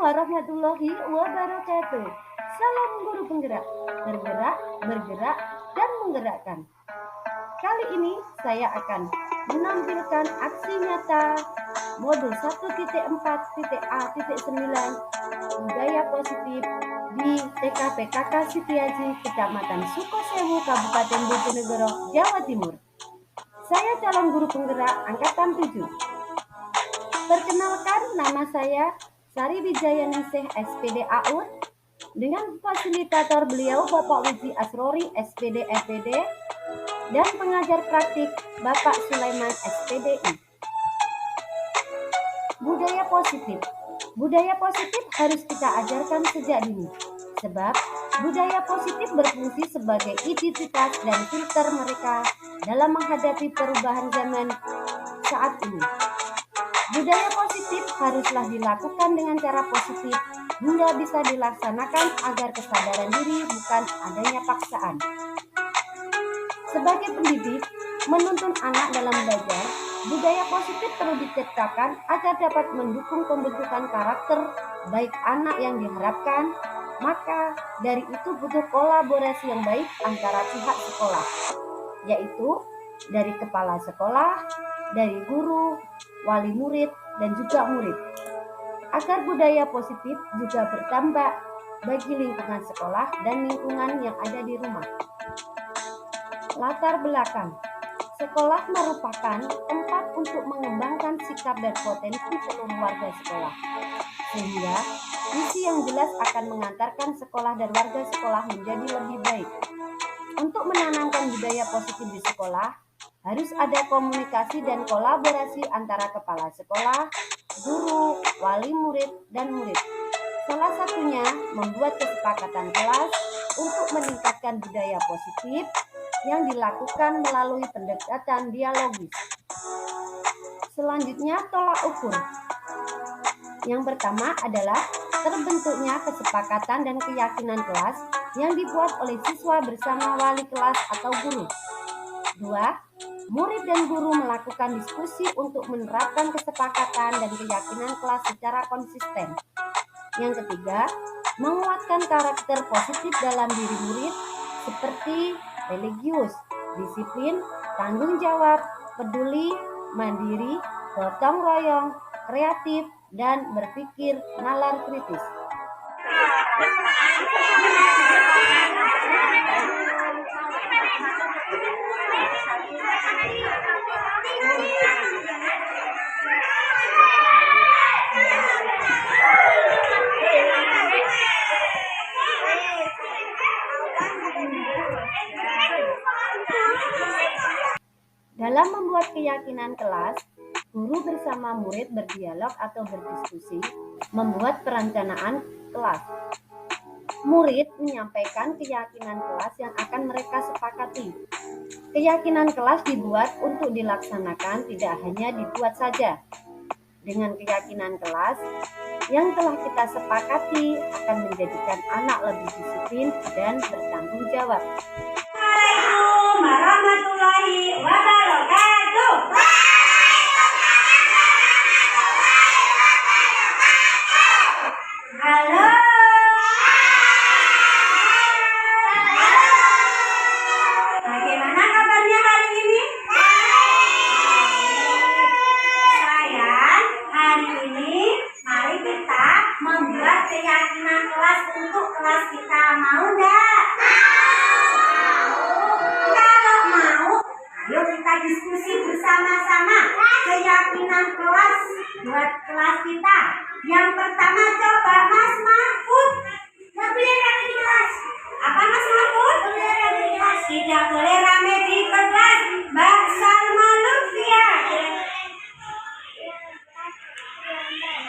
warahmatullahi wabarakatuh. Salam guru penggerak, bergerak, bergerak, dan menggerakkan. Kali ini saya akan menampilkan aksi nyata modul 1.4.A.9 budaya positif di TKP KK Sitiaji, Kecamatan Sukosewu, Kabupaten Bojonegoro, Jawa Timur. Saya calon guru penggerak angkatan 7. Perkenalkan, nama saya Sari Wijayaningsih SPD AUD, dengan fasilitator beliau Bapak Wiji Asrori SPD FPD dan pengajar praktik Bapak Sulaiman SPDI. Budaya positif. Budaya positif harus kita ajarkan sejak dini, sebab budaya positif berfungsi sebagai identitas dan filter mereka dalam menghadapi perubahan zaman saat ini. Budaya positif haruslah dilakukan dengan cara positif hingga bisa dilaksanakan agar kesadaran diri bukan adanya paksaan. Sebagai pendidik, menuntun anak dalam belajar, budaya positif perlu diciptakan agar dapat mendukung pembentukan karakter baik anak yang diharapkan. Maka dari itu butuh kolaborasi yang baik antara pihak sekolah, yaitu dari kepala sekolah, dari guru, wali murid, dan juga murid. Agar budaya positif juga bertambah bagi lingkungan sekolah dan lingkungan yang ada di rumah. Latar belakang. Sekolah merupakan tempat untuk mengembangkan sikap dan potensi seluruh warga sekolah. Sehingga misi yang jelas akan mengantarkan sekolah dan warga sekolah menjadi lebih baik. Untuk menanamkan budaya positif di sekolah, harus ada komunikasi dan kolaborasi antara kepala sekolah, guru, wali murid, dan murid. Salah satunya membuat kesepakatan kelas untuk meningkatkan budaya positif yang dilakukan melalui pendekatan dialogis. Selanjutnya, tolak ukur. Yang pertama adalah terbentuknya kesepakatan dan keyakinan kelas yang dibuat oleh siswa bersama wali kelas atau guru. 2. Murid dan guru melakukan diskusi untuk menerapkan kesepakatan dan keyakinan kelas secara konsisten. Yang ketiga, menguatkan karakter positif dalam diri murid seperti religius, disiplin, tanggung jawab, peduli, mandiri, gotong royong, kreatif, dan berpikir nalar kritis. Dalam membuat keyakinan kelas, guru bersama murid berdialog atau berdiskusi, membuat perencanaan kelas. Murid menyampaikan keyakinan kelas yang akan mereka sepakati. Keyakinan kelas dibuat untuk dilaksanakan, tidak hanya dibuat saja. Dengan keyakinan kelas yang telah kita sepakati akan menjadikan anak lebih disiplin dan bertanggung jawab. Assalamualaikum warahmatullahi wabarakatuh. Halo. Bagaimana kabarnya hari ini? Sayang, hari ini mari kita membuat keyakinan kelas untuk kelas kita. Mau enggak? Kalau mau, ayo kita diskusi bersama-sama keyakinan kelas buat kelas kita. Yang pertama, coba Mas Mahfud. Nggak boleh rame di kelas. Apa Mas Mahfud? Boleh rame di kelas. Tidak boleh rame di kelas. Mbak Salma Lutfia.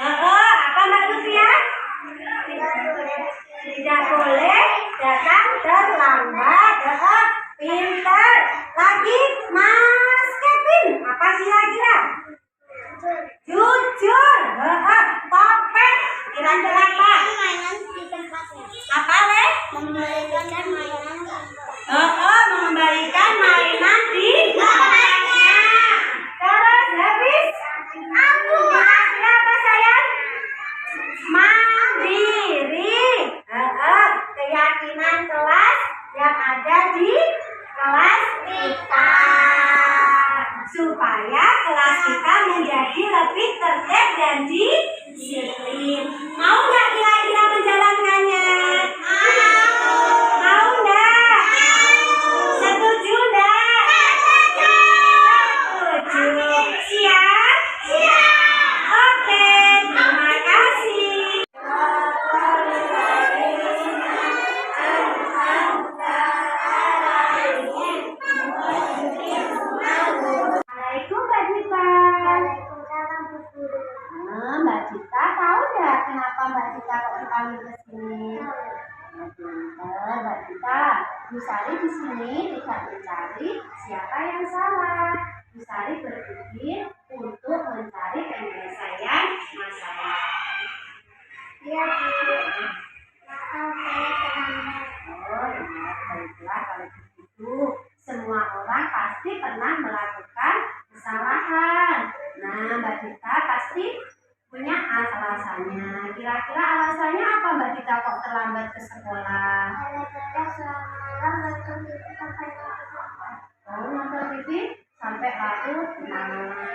Apa Mbak Lutfia? Tidak boleh datang terlambat. Pintar. Lagi Mas Kevin. Apa kira-kira? Jujur. Topeng. Kira-kira apa? Apa Le? Mengembalikan mainan. Mengembalikan mainan di tempatnya. Terus habis? Aku. Kira apa sayang? disiplin. Mau nggak kira-kira menjalankannya? Mau nggak? Setuju nggak? Setuju. Siap? Oke, terima kasih. Assalamualaikum Mbak Dita. Mbak Dita tahu nggak kenapa Mbak Dita kok dipanggil ke sini? Mbak Dita, Bu Sari di sini tidak mencari siapa yang salah. Bu Sari berpikir untuk mencari penyelesaian masalah. Iya, Bu. Maaf, saya terlambat. Oh, iya, baiklah kalau begitu. Semua orang pasti pernah melakukan kesalahan. Nah, Mbak Dita pasti punya alasannya. Kira-kira alasannya apa Mbak Dita kok terlambat ke sekolah? Gara-gara semalam nonton TV sampai larut. Oh, nonton TV sampai larut. Nah,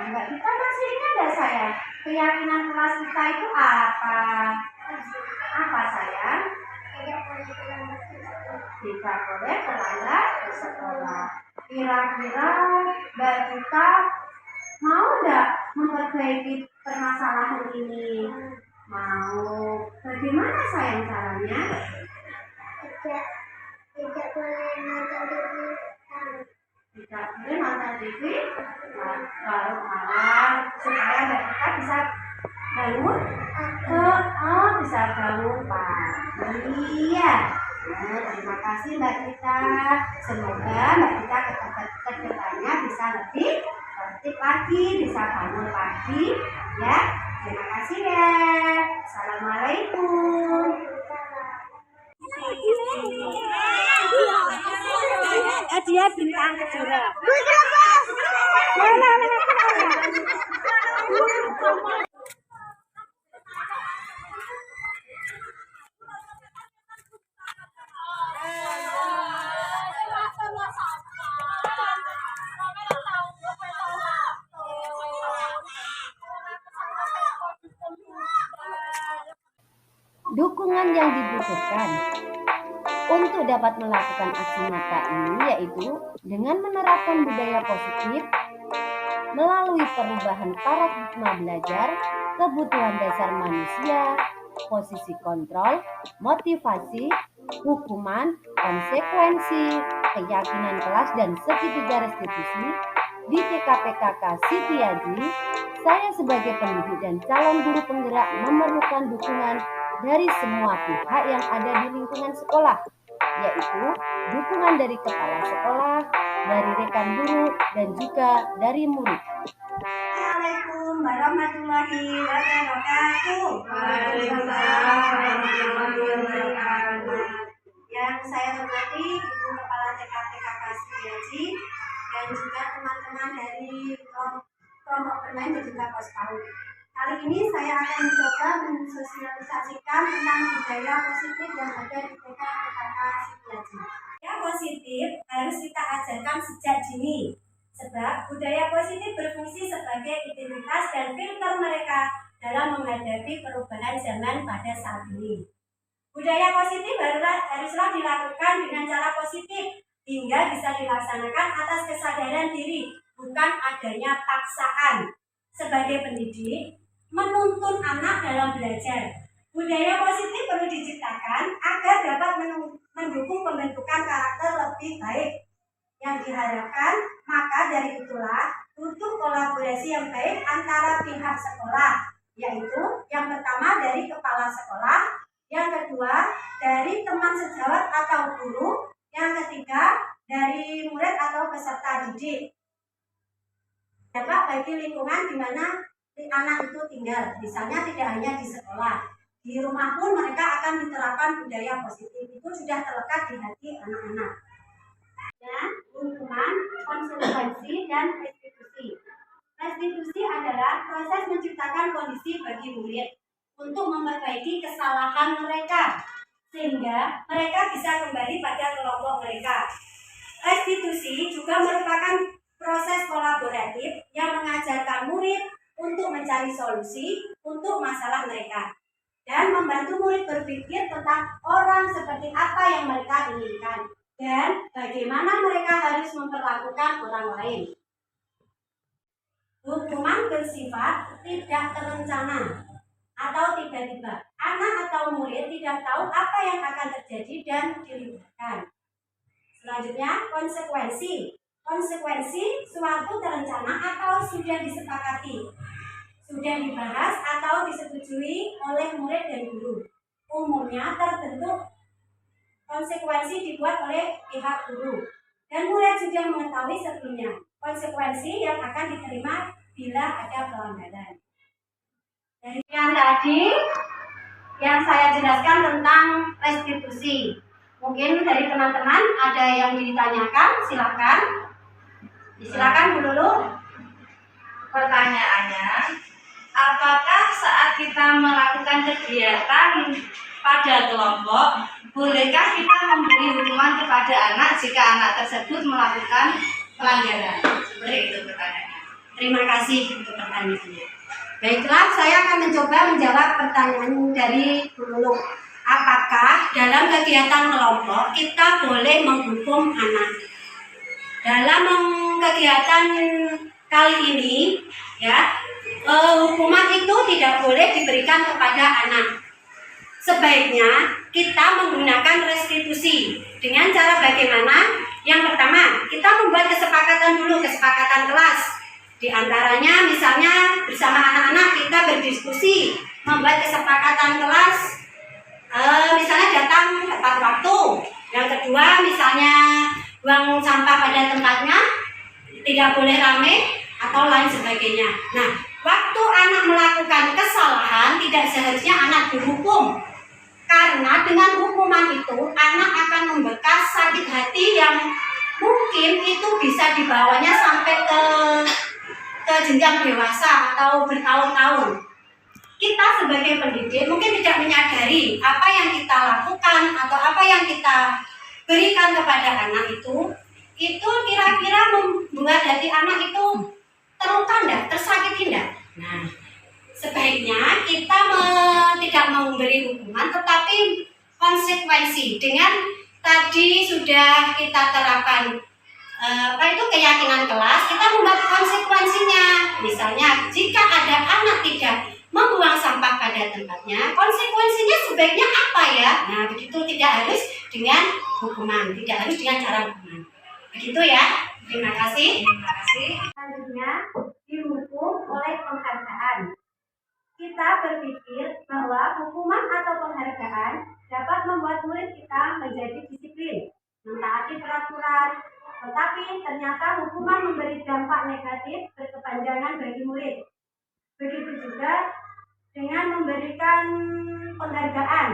Mbak Dita masih ingat nggak saya? Keyakinan kelas kita itu apa? Apa sayang? Tidak boleh terlambat ke sekolah. Kira-kira Mbak Dita mau nggak memperbaiki permasalahan ini? Mau. Bagaimana sayang caranya? Tidak boleh nonton TV. Tidak boleh nonton TV larut malam supaya Mbak Dita bisa bangun. Bisa bangun pagi. Iya. Nah, terima kasih Mbak Dita. Semoga Mbak Dita ke depannya bisa lebih tertib lagi, bisa bangun pagi, ya. Terima kasih ya. Assalamualaikum. Dia bintang kejora. Dukungan yang dibutuhkan untuk dapat melakukan aksi nyata ini yaitu dengan menerapkan budaya positif melalui perubahan paradigma belajar, kebutuhan dasar manusia, posisi kontrol, motivasi, hukuman, konsekuensi, keyakinan kelas dan segitiga restitusi. Di TKPKK Sitiaji, saya sebagai pendidik dan calon guru penggerak memerlukan dukungan dari semua pihak yang ada di lingkungan sekolah, yaitu dukungan dari kepala sekolah, dari rekan guru, dan juga dari murid. Assalamualaikum warahmatullahi wabarakatuh. Waalaikumsalam warahmatullahi wabarakatuh. Yang saya hormati Ibu Kepala TKPKK Sitiaji dan juga teman-teman dari kelompok bermain dan juga pos PAUD. Kali ini saya akan mencoba mensosialisasikan tentang budaya positif yang ada di TKPKK Sitiaji. Budaya positif harus kita ajarkan sejak dini, sebab budaya positif berfungsi sebagai identitas dan filter mereka dalam menghadapi perubahan zaman pada saat ini. Budaya positif haruslah dilakukan dengan cara positif hingga bisa dilaksanakan atas kesadaran diri, bukan adanya paksaan. Sebagai pendidik, menuntun anak dalam belajar. Budaya positif perlu diciptakan agar dapat mendukung pembentukan karakter lebih baik yang diharapkan. Maka dari itulah butuh kolaborasi yang baik antara pihak sekolah, yaitu yang pertama dari kepala sekolah, yang kedua dari teman sejawat atau guru, yang ketiga dari murid atau peserta didik. Dapat bagi lingkungan di mana anak itu tinggal, misalnya tidak hanya di sekolah, di rumah pun mereka akan diterapkan budaya positif. Itu sudah terlekat di hati anak-anak. Dan hukuman, konsekuensi, dan restitusi. Restitusi adalah proses menciptakan kondisi bagi murid untuk memperbaiki kesalahan mereka, sehingga mereka bisa kembali pada kelompok mereka. Restitusi juga merupakan proses kolaboratif yang mengajarkan murid untuk mencari solusi untuk masalah mereka dan membantu murid berpikir tentang orang seperti apa yang mereka inginkan dan bagaimana mereka harus memperlakukan orang lain. Hukuman bersifat tidak terencana atau tiba-tiba. Anak atau murid tidak tahu apa yang akan terjadi dan dilibatkan. Selanjutnya, konsekuensi. Konsekuensi suatu terencana atau sudah disepakati, sudah dibahas atau disetujui oleh murid dan guru. Umumnya terbentuk konsekuensi dibuat oleh pihak guru dan murid sudah mengetahui sebelumnya konsekuensi yang akan diterima bila ada pelanggaran. Dari yang tadi yang saya jelaskan tentang restitusi, mungkin dari teman-teman ada yang ditanyakan, silakan. Silakan Bu Lulu. Pertanyaannya, apakah saat kita melakukan kegiatan pada kelompok, bolehkah kita memberi hukuman kepada anak jika anak tersebut melakukan pelanggaran? Seperti itu pertanyaannya. Terima kasih untuk pertanyaannya. Baiklah, saya akan mencoba menjawab pertanyaan dari Bu Lulu. Apakah dalam kegiatan kelompok kita boleh menghukum anak? Dalam kegiatan kali ini, ya, hukuman itu tidak boleh diberikan kepada anak. Sebaiknya kita menggunakan restitusi dengan cara bagaimana? Yang pertama, kita membuat kesepakatan dulu, kesepakatan kelas. Di antaranya misalnya bersama anak-anak kita berdiskusi, membuat kesepakatan kelas, misalnya datang tepat waktu. Yang kedua misalnya buang sampah pada tempatnya, tidak boleh rame atau lain sebagainya. Nah, waktu anak melakukan kesalahan tidak seharusnya anak dihukum. Karena dengan hukuman itu anak akan membekas sakit hati yang mungkin itu bisa dibawanya sampai ke jenjang dewasa atau bertahun-tahun. Kita sebagai pendidik mungkin tidak menyadari apa yang kita lakukan atau apa yang kita berikan kepada anak itu kira-kira membuat hati anak itu terluka enggak, tersakiti enggak. Nah, sebaiknya kita tidak memberi hukuman tetapi konsekuensi dengan tadi sudah kita terapkan keyakinan kelas, kita membuat konsekuensinya. Misalnya jika ada anak tidak membuang sampah pada tempatnya, konsekuensinya sebaiknya apa ya? Nah, begitu, tidak harus dengan hukuman, tidak harus dengan cara hukuman. Begitu ya. Terima kasih. Terima kasih. Selanjutnya dihukum oleh penghargaan. Kita berpikir bahwa hukuman atau penghargaan dapat membuat murid kita menjadi disiplin, mentaati peraturan, tetapi ternyata hukuman memberi dampak negatif berkepanjangan bagi murid. Begitu juga dengan memberikan penghargaan,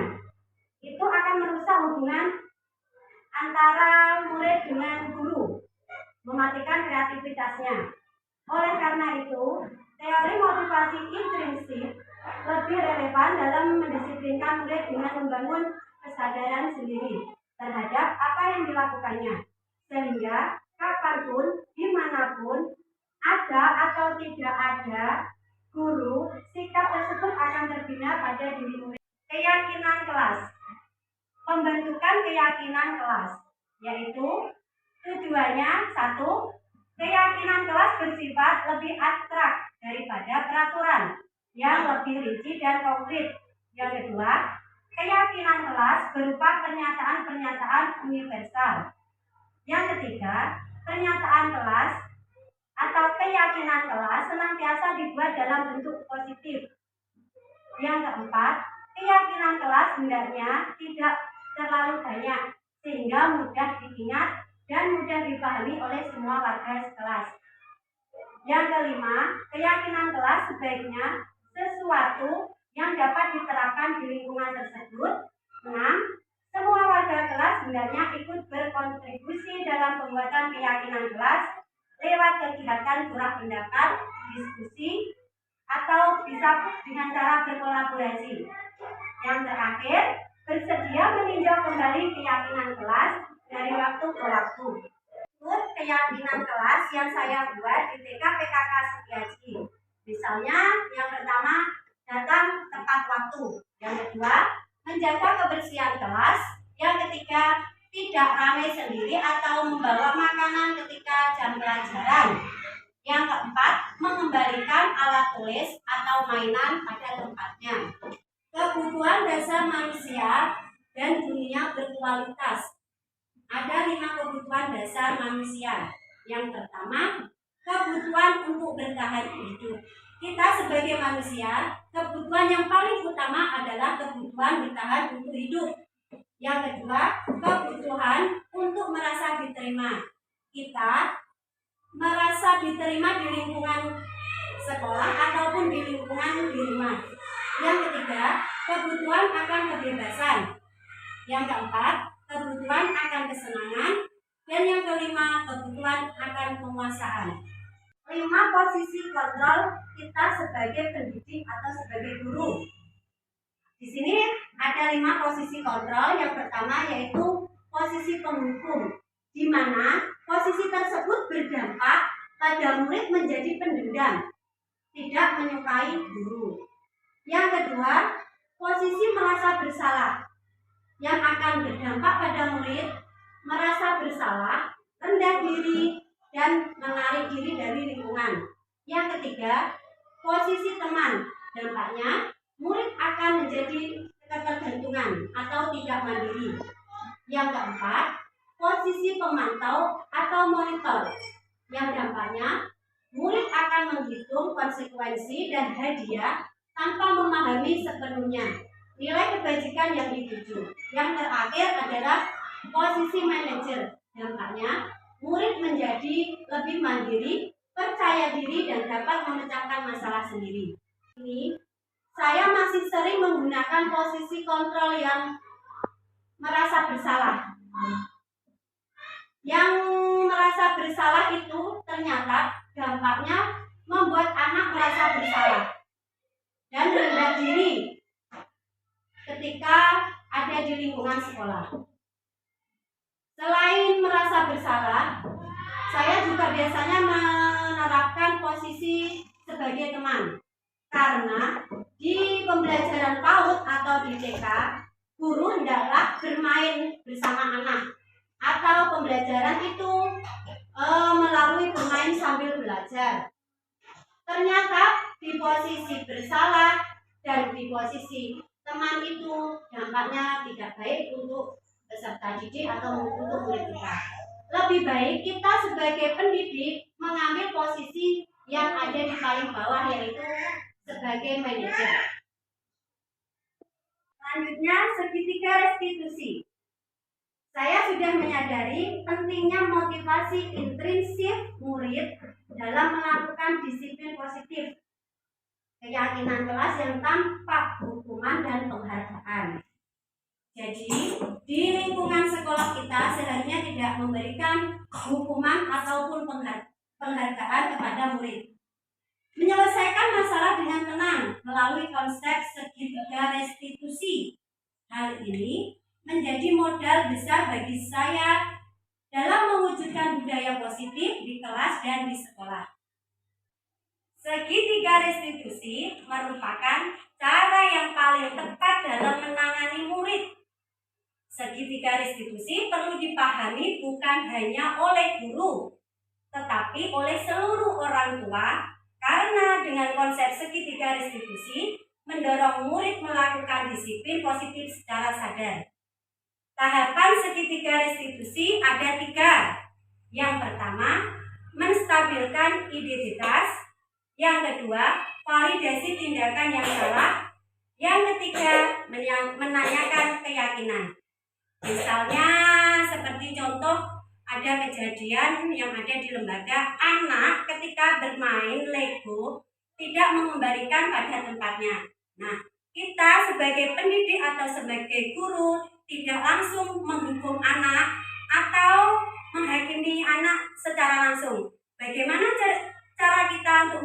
itu akan merusak hubungan antara murid dengan guru, mematikan kreativitasnya. Oleh karena itu, teori motivasi intrinsik lebih relevan dalam mendisiplinkan murid dengan membangun kesadaran sendiri terhadap apa yang dilakukannya. Sehingga kapanpun, dimanapun, ada atau tidak ada guru, sikap tersebut akan terbina pada diri murid. Keyakinan kelas. Pembentukan keyakinan kelas, yaitu tujuannya satu, keyakinan kelas bersifat lebih abstrak daripada peraturan yang lebih rinci dan konkret. Yang kedua, keyakinan kelas berupa pernyataan-pernyataan universal. Yang ketiga, pernyataan kelas atau keyakinan kelas senantiasa dibuat dalam bentuk positif. Yang keempat, keyakinan kelas hendaknya tidak terlalu banyak sehingga mudah diingat dan mudah dipahami oleh semua warga sekelas. Yang kelima, keyakinan kelas sebaiknya sesuatu yang dapat diterapkan di lingkungan tersebut. 6. Semua warga kelas hendaknya ikut berkontribusi dalam pembuatan keyakinan kelas lewat kegiatan surat pendapat, diskusi, atau bisa dengan cara berkolaborasi. Yang terakhir, bersedia meninjau kembali keyakinan kelas dari waktu ke waktu. Keyakinan kelas yang saya buat di TK PKK Setiaji. Misalnya, yang pertama datang tepat waktu. Yang kedua, menjaga kebersihan kelas. Yang ketiga, tidak ramai sendiri atau membawa makanan ketika jam pelajaran. Yang keempat, mengembalikan alat tulis atau mainan pada tempatnya. Kebutuhan dasar manusia dan dunia berkualitas. Ada 5 kebutuhan dasar manusia. Yang pertama, kebutuhan untuk bertahan hidup. Kita sebagai manusia, kebutuhan yang paling utama adalah kebutuhan bertahan untuk hidup. Yang kedua, kebutuhan untuk merasa diterima. Kita merasa diterima di lingkungan sekolah ataupun di lingkungan di rumah. Yang ketiga, kebutuhan akan kebebasan. Yang keempat, kebutuhan akan kesenangan. Dan yang kelima, kebutuhan akan penguasaan. 5 posisi kontrol kita sebagai pendidik atau sebagai guru. Di sini ada 5 posisi kontrol. Yang pertama yaitu posisi penghukum, di mana posisi tersebut berdampak pada murid menjadi pendendam, tidak menyukai guru. Yang kedua, posisi merasa bersalah, yang akan berdampak pada murid merasa bersalah, rendah diri, dan menarik diri dari lingkungan. Yang ketiga, posisi teman, dampaknya murid akan menjadi ketergantungan atau tidak mandiri. Yang keempat, posisi pemantau atau monitor, yang dampaknya murid akan menghitung konsekuensi dan hadiah tanpa memahami sepenuhnya nilai kebajikan yang dituju. Yang terakhir adalah posisi manajer, dampaknya murid menjadi lebih mandiri, percaya diri, dan dapat memecahkan masalah sendiri. Ini saya masih sering menggunakan posisi kontrol yang merasa bersalah. Yang merasa bersalah itu ternyata dampaknya membuat anak merasa bersalah dan rendah diri ketika ada di lingkungan sekolah. Selain merasa bersalah, saya juga biasanya menerapkan posisi sebagai teman. Karena di pembelajaran PAUD atau di TK, guru hendaklah bermain bersama anak. Atau pembelajaran itu melalui bermain sambil belajar. Ternyata di posisi bersalah dan di posisi teman itu dampaknya tidak baik untuk peserta didik atau untuk murid kita. Lebih baik kita sebagai pendidik mengambil posisi yang ada di paling bawah, yaitu sebagai manajer. Selanjutnya, segitiga restitusi. Saya sudah menyadari pentingnya motivasi intrinsik murid dalam melakukan disiplin positif, keyakinan kelas yang tanpa hukuman dan penghargaan. Jadi, di lingkungan sekolah kita seharusnya tidak memberikan hukuman ataupun penghargaan kepada murid. Menyelesaikan masalah dengan tenang melalui konsep segitiga restitusi. Hal ini menjadi modal besar bagi saya dalam mewujudkan budaya positif di kelas dan di sekolah. Segitiga restitusi merupakan cara yang paling tepat dalam menangani murid. Segitiga restitusi perlu dipahami bukan hanya oleh guru, tetapi oleh seluruh orang tua, karena dengan konsep segitiga restitusi mendorong murid melakukan disiplin positif secara sadar. Tahapan segitiga restitusi ada 3. Yang pertama, menstabilkan identitas. Yang kedua, validasi tindakan yang salah. Yang ketiga, menanyakan keyakinan. Misalnya seperti contoh, ada kejadian yang ada di lembaga, anak ketika bermain Lego tidak mengembalikan pada tempatnya. Nah, kita sebagai pendidik atau sebagai guru tidak langsung menghukum anak atau menghakimi anak secara langsung. Bagaimana cara kita untuk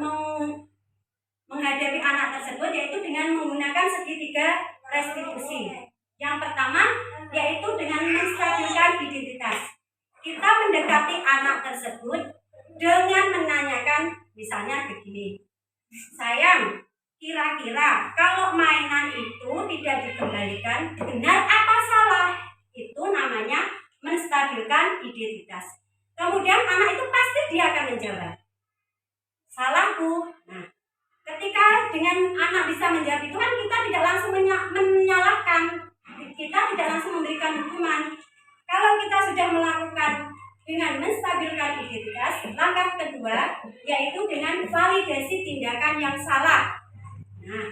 menghadapi anak tersebut, yaitu dengan menggunakan segitiga restitusi. Yang pertama yaitu dengan menstabilkan identitas. Kita mendekati anak tersebut dengan menanyakan, misalnya begini, sayang, Kira-kira kalau mainan itu tidak dikembalikan, benar apa salah? Itu namanya menstabilkan identitas. Kemudian anak itu pasti dia akan menjawab, salahku. Nah, ketika dengan anak bisa menjawab itu kan kita tidak langsung menyalahkan, kita tidak langsung memberikan hukuman. Kalau kita sudah melakukan dengan menstabilkan identitas, langkah kedua yaitu dengan validasi tindakan yang salah. Nah,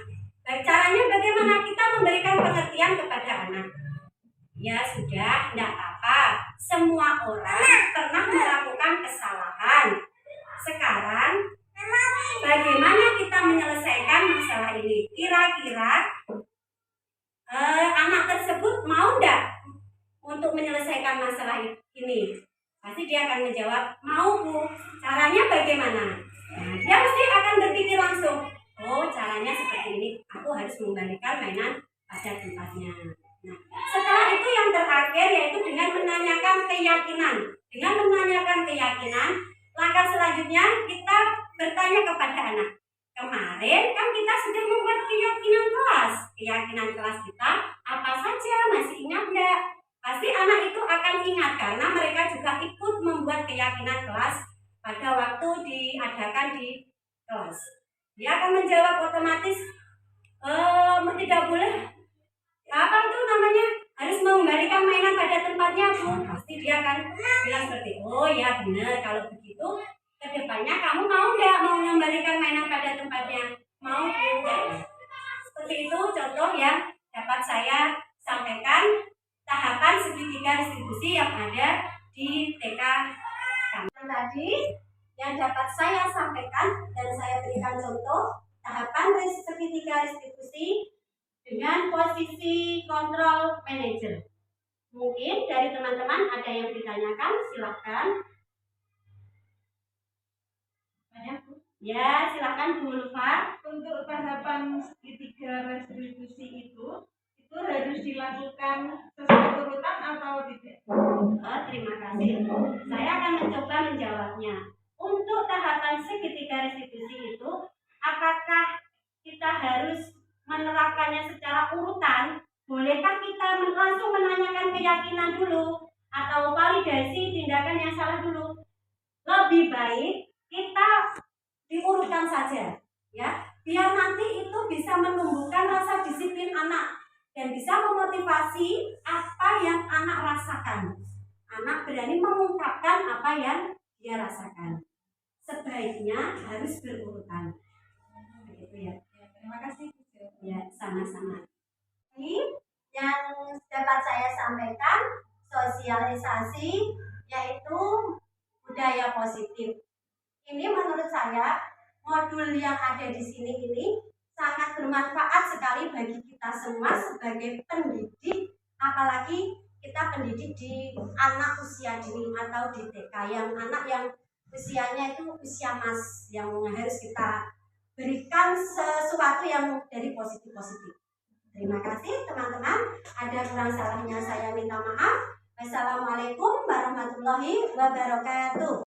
caranya bagaimana kita memberikan pengertian kepada anak? Ya sudah, tidak apa-apa. Semua orang pernah melakukan kesalahan. Sekarang, bagaimana kita menyelesaikan masalah ini? Kira-kira anak tersebut mau tidak untuk menyelesaikan masalah ini? Pasti dia akan menjawab, mau Bu. Caranya bagaimana? Nah, dia pasti akan berpikir langsung, oh caranya seperti ini, aku harus mengembalikan mainan pada tempatnya. Nah, setelah itu yang terakhir yaitu dengan menanyakan keyakinan. Dengan menanyakan keyakinan, langkah selanjutnya kita bertanya kepada anak. Kemarin kan kita sudah membuat keyakinan kelas. Keyakinan kelas kita apa saja, masih ingat nggak? Pasti anak itu akan ingat karena mereka juga ikut membuat keyakinan kelas pada waktu diadakan di kelas. Dia akan menjawab otomatis, tidak boleh, apa itu namanya, harus mengembalikan mainan pada tempatnya Bu. Pasti dia akan bilang seperti, oh ya benar, kalau begitu kedepannya kamu mau nggak mau mengembalikan mainan pada tempatnya? Mau Bu. Seperti itu contoh yang dapat saya sampaikan tahapan segitiga distribusi yang ada di TK kami. Tadi yang dapat saya sampaikan dan saya berikan contoh tahapan segitiga distribusi dengan posisi kontrol manager. Mungkin dari teman-teman ada yang ditanyakan, silahkan. Ya, silahkan Bu Ulfa. Untuk tahapan segitiga restribusi itu harus dilakukan sesuai urutan atau tidak? Terima kasih. Saya akan mencoba menjawabnya. Untuk tahapan segitiga restitusi itu, apakah kita harus menerapkannya secara urutan? Bolehkah kita langsung menanyakan keyakinan dulu atau validasi tindakan yang salah dulu? Lebih baik kita diurutkan saja, ya, biar nanti itu bisa menumbuhkan rasa disiplin anak dan bisa memotivasi apa yang anak rasakan. Anak berani mengungkapkan apa yang dia rasakan. Sebaiknya harus berurutan. Begitu ya. Terima kasih. Ya, sama-sama. Ini yang dapat saya sampaikan sosialisasi yaitu budaya positif. Ini menurut saya modul yang ada di sini ini sangat bermanfaat sekali bagi kita semua sebagai pendidik, apalagi kita pendidik di anak usia dini atau di TK, yang anak yang usianya itu usia mas, yang harus kita berikan sesuatu yang dari positif-positif. Terima kasih teman-teman. Ada kurang salahnya saya minta maaf. Wassalamualaikum warahmatullahi wabarakatuh.